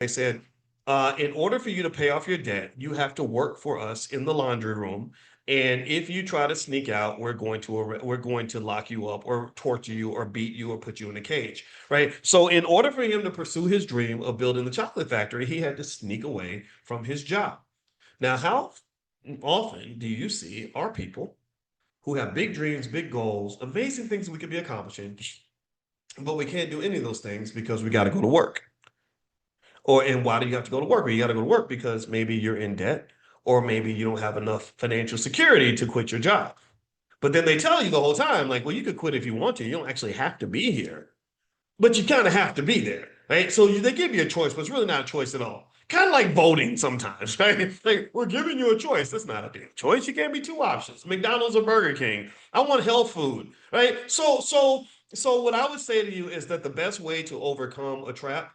They said, in order for you to pay off your debt, you have to work for us in the laundry room. And if you try to sneak out, we're going to lock you up or torture you or beat you or put you in a cage, right? So in order for him to pursue his dream of building the chocolate factory, he had to sneak away from his job. Now, how often do you see our people who have big dreams, big goals, amazing things we could be accomplishing, but we can't do any of those things because we got to go to work? Or and why do you have to go to work? Well, you got to go to work because maybe you're in debt, or maybe you don't have enough financial security to quit your job. But then they tell you the whole time, like, well, you could quit if you want to. You don't actually have to be here, but you kind of have to be there, right? So they give you a choice, but it's really not a choice at all. Kind of like voting sometimes, right? Like, we're giving you a choice. That's not a damn choice. You can't be two options: McDonald's or Burger King. I want health food, right? So what I would say to you is that the best way to overcome a trap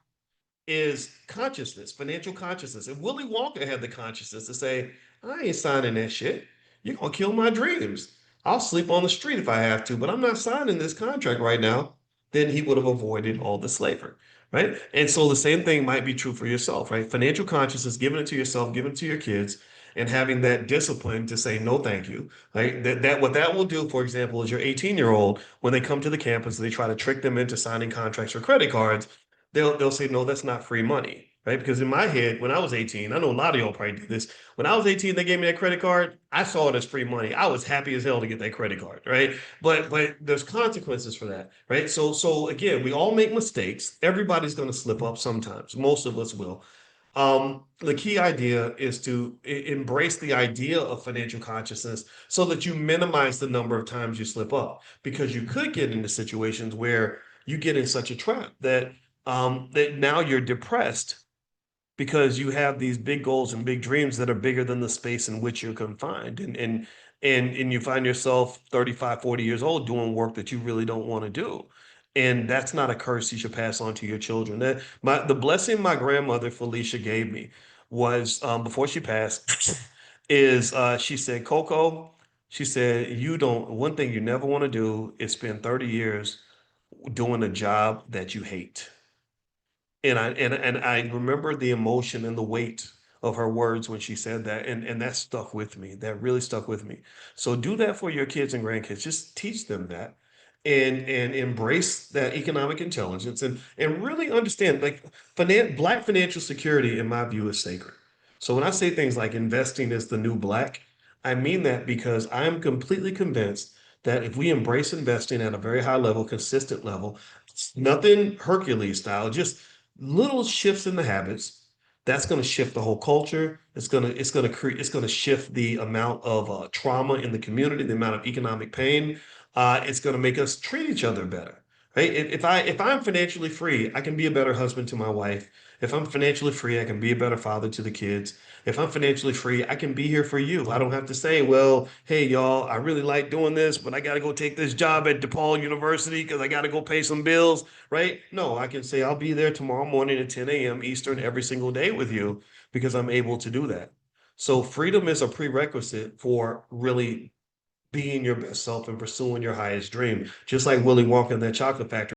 is consciousness, financial consciousness. And Willy Wonka had the consciousness to say, I ain't signing that shit. You're gonna kill my dreams. I'll sleep on the street if I have to, but I'm not signing this contract right now. Then he would have avoided all the slavery, right? And so the same thing might be true for yourself, right? Financial consciousness, giving it to yourself, giving it to your kids, and having that discipline to say no, thank you. Right? That what that will do, for example, is your 18-year-old when they come to the campus, they try to trick them into signing contracts for credit cards. They'll say, no, that's not free money, right? Because in my head, when I was 18, I know a lot of y'all probably did this. When I was 18, they gave me that credit card. I saw it as free money. I was happy as hell to get that credit card, right? But there's consequences for that, right? So again, we all make mistakes. Everybody's going to slip up sometimes. Most of us will. The key idea is to embrace the idea of financial consciousness so that you minimize the number of times you slip up, because you could get into situations where you get in such a trap that now you're depressed because you have these big goals and big dreams that are bigger than the space in which you're confined, and you find yourself 35, 40 years old doing work that you really don't want to do. And that's not a curse you should pass on to your children. That the blessing my grandmother Felicia gave me was, before she passed, is she said, Coco, she said, you don't, one thing you never want to do is spend 30 years doing a job that you hate. And I remember the emotion and the weight of her words when she said that, and that stuck with me. That really stuck with me. So do that for your kids and grandkids. Just teach them that, and embrace that economic intelligence, and really understand, like, black financial security in my view is sacred. So when I say things like investing is the new black, I mean that because I'm completely convinced that if we embrace investing at a very high level, consistent level, nothing Hercules style, just little shifts in the habits, that's going to shift the whole culture. It's going to shift the amount of trauma in the community, the amount of economic pain. It's going to make us treat each other better, right? If I'm financially free, I can be a better husband to my wife. If I'm financially free, I can be a better father to the kids. If I'm financially free, I can be here for you. I don't have to say, well, hey, y'all, I really like doing this, but I got to go take this job at DePaul University because I got to go pay some bills, right? No, I can say I'll be there tomorrow morning at 10 a.m. Eastern every single day with you because I'm able to do that. So freedom is a prerequisite for really being your best self and pursuing your highest dream. Just like Willy Wonka and that chocolate factory.